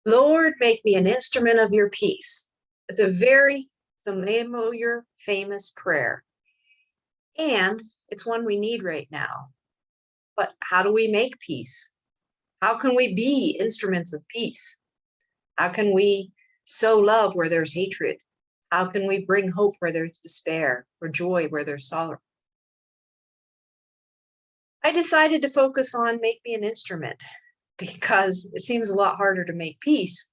Lord, make me an instrument of your peace. It's a very familiar, famous prayer. And it's one we need right now. But how do we make peace? How can we be instruments of peace? How can we sow love where there's hatred? How can we bring hope where there's despair, or joy where there's sorrow? I decided to focus on make me an instrument because it seems a lot harder to make peace.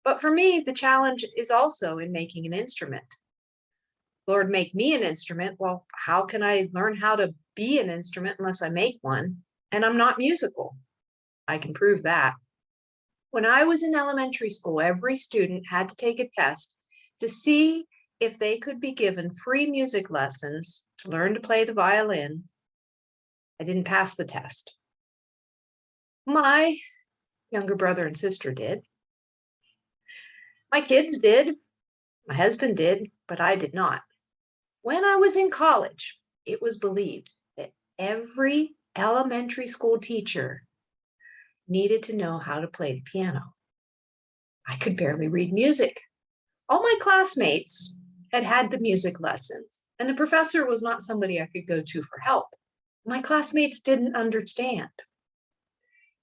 But for me, the challenge is also in making an instrument. Lord, make me an instrument. Well, how can I learn how to be an instrument unless I make one? And I'm not musical. I can prove that. When I was in elementary school, every student had to take a test to see if they could be given free music lessons to learn to play the violin. I didn't pass the test. My younger brother and sister did. My kids did. My husband did, but I did not. When I was in college, it was believed that every elementary school teacher needed to know how to play the piano. I could barely read music. All my classmates had had the music lessons, and the professor was not somebody I could go to for help. My classmates didn't understand.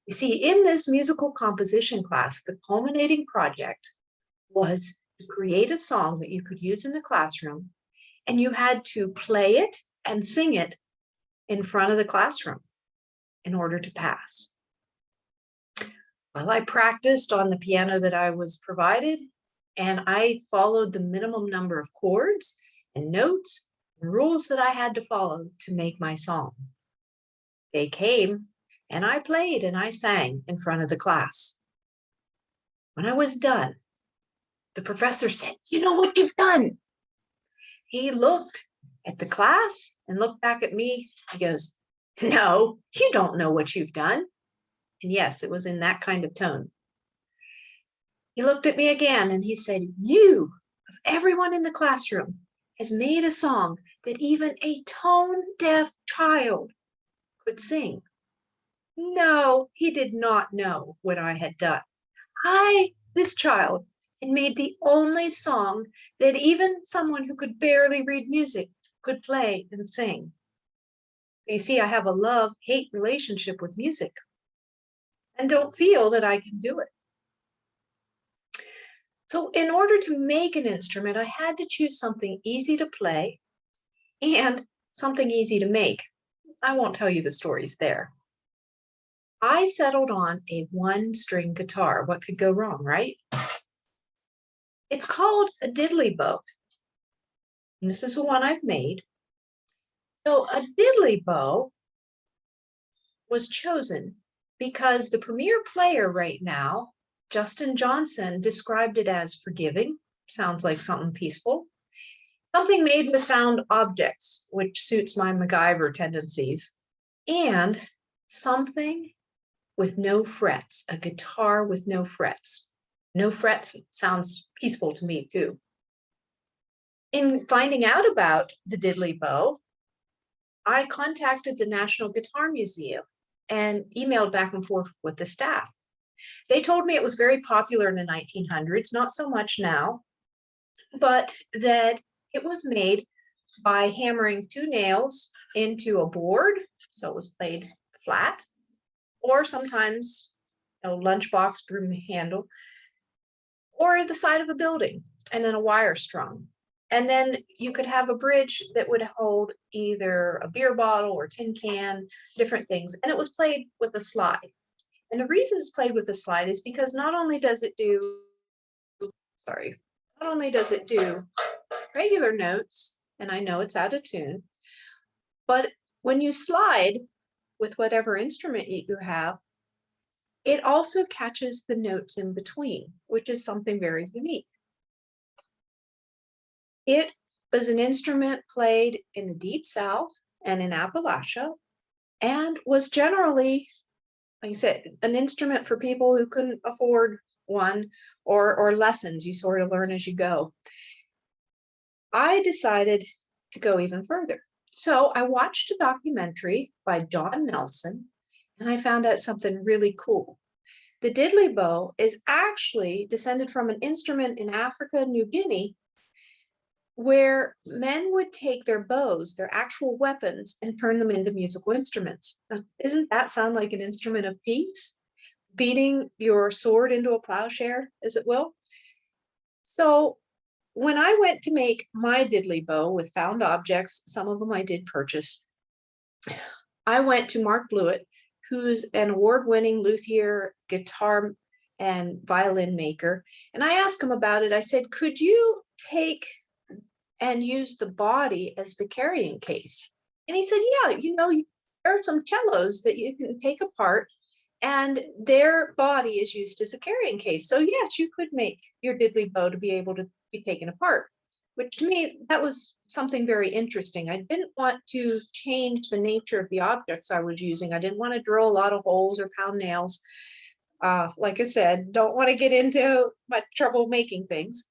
You see, in this musical composition class, the culminating project was to create a song that you could use in the classroom, and you had to play it and sing it in front of the classroom in order to pass. Well, I practiced on the piano that I was provided, and I followed the minimum number of chords and notes and rules that I had to follow to make my song. They came, and I played and I sang in front of the class. When I was done, the professor said, "You know what you've done?" He looked at the class and looked back at me. He goes, "No, you don't know what you've done." And yes, it was in that kind of tone. He looked at me again and he said, "You, of everyone in the classroom, has made a song that even a tone-deaf child could sing." No, he did not know what I had done. This child, had made the only song that even someone who could barely read music could play and sing. You see, I have a love-hate relationship with music and don't feel that I can do it. So in order to make an instrument, I had to choose something easy to play and something easy to make. I won't tell you the stories there. I settled on a one-string guitar. What could go wrong, right? It's called a diddley bow. And this is the one I've made. So a diddley bow was chosen because the premier player right now, Justin Johnson, described it as forgiving. Sounds like something peaceful. Something made with found objects, which suits my MacGyver tendencies. And something with no frets, a guitar with no frets. No frets sounds peaceful to me too. In finding out about the diddley bow, I contacted the National Guitar Museum and emailed back and forth with the staff. They told me it was very popular in the 1900s, not so much now, but that it was made by hammering two nails into a board, so it was played flat, or sometimes a lunchbox broom handle, or the side of a building, and then a wire strung. And then you could have a bridge that would hold either a beer bottle or tin can, different things. And it was played with a slide. And the reason it's played with a slide is because not only does it do regular notes, and I know it's out of tune, but when you slide with whatever instrument you have, it also catches the notes in between, which is something very unique. It was an instrument played in the Deep South and in Appalachia, and was generally, like I said, an instrument for people who couldn't afford one, or lessons you sort of learn as you go. I decided to go even further. So I watched a documentary by John Nelson, and I found out something really cool. The diddley bow is actually descended from an instrument in Africa and New Guinea where men would take their bows, their actual weapons, and turn them into musical instruments. Now, doesn't that sound like an instrument of peace? Beating your sword into a plowshare, as it will. So when I went to make my diddley bow with found objects, some of them I did purchase, I went to Mark Blewett, who's an award-winning luthier, guitar, and violin maker. And I asked him about it. I said, could you take and use the body as the carrying case? And he said, yeah, there are some cellos that you can take apart and their body is used as a carrying case. So yes, you could make your diddley bow to be able to be taken apart, which to me, that was something very interesting. I didn't want to change the nature of the objects I was using. I didn't want to drill a lot of holes or pound nails. Like I said, don't want to get into much trouble making things.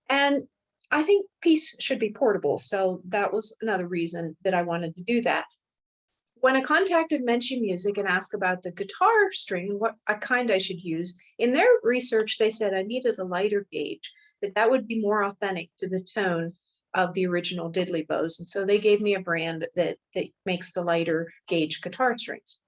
And I think peace should be portable. So that was another reason that I wanted to do that. When I contacted Menchie Music and asked about the guitar string, what kind I should use, in their research, they said I needed a lighter gauge, that would be more authentic to the tone of the original diddley bows. And so they gave me a brand that makes the lighter gauge guitar strings.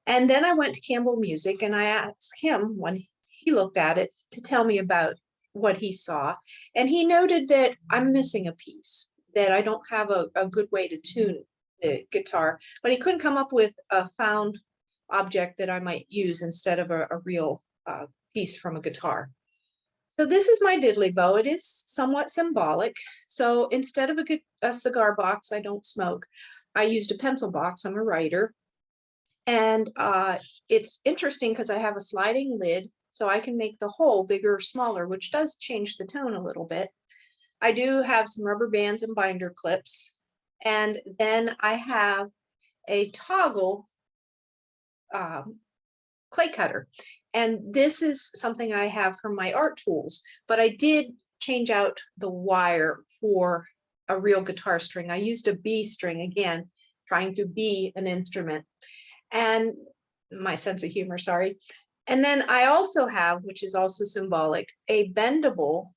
And then I went to Campbell Music and I asked him when he looked at it to tell me about what he saw. And he noted that I'm missing a piece, that I don't have a good way to tune the guitar, but he couldn't come up with a found object that I might use instead of a real piece from a guitar. So this is my diddley bow. It is somewhat symbolic. So instead of a cigar box, I don't smoke. I used a pencil box. I'm a writer. And it's interesting because I have a sliding lid, so I can make the hole bigger or smaller, which does change the tone a little bit. I do have some rubber bands and binder clips. And then I have a toggle clay cutter. And this is something I have from my art tools, but I did change out the wire for a real guitar string. I used a B string, again, trying to be an instrument. And my sense of humor, sorry. And then I also have, which is also symbolic, a bendable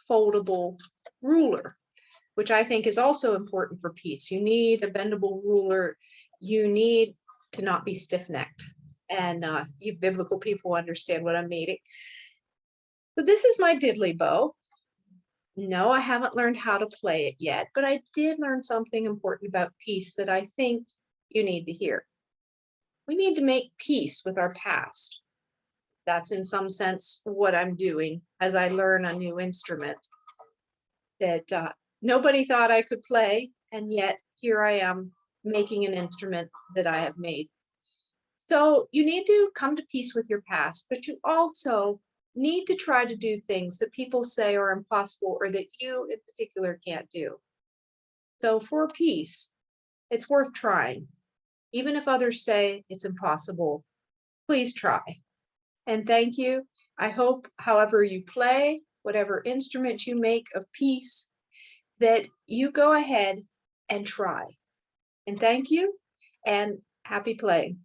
foldable ruler, which I think is also important for peace. You need a bendable ruler. You need to not be stiff-necked. And you biblical people understand what I'm meaning. So this is my diddley bow. No, I haven't learned how to play it yet, but I did learn something important about peace that I think you need to hear. We need to make peace with our past. That's in some sense what I'm doing as I learn a new instrument that nobody thought I could play, and yet here I am making an instrument that I have made. So you need to come to peace with your past, but you also need to try to do things that people say are impossible or that you in particular can't do. So for peace, it's worth trying. Even if others say it's impossible, please try. And thank you. I hope, however you play, whatever instrument you make of peace, that you go ahead and try. And thank you, and happy playing.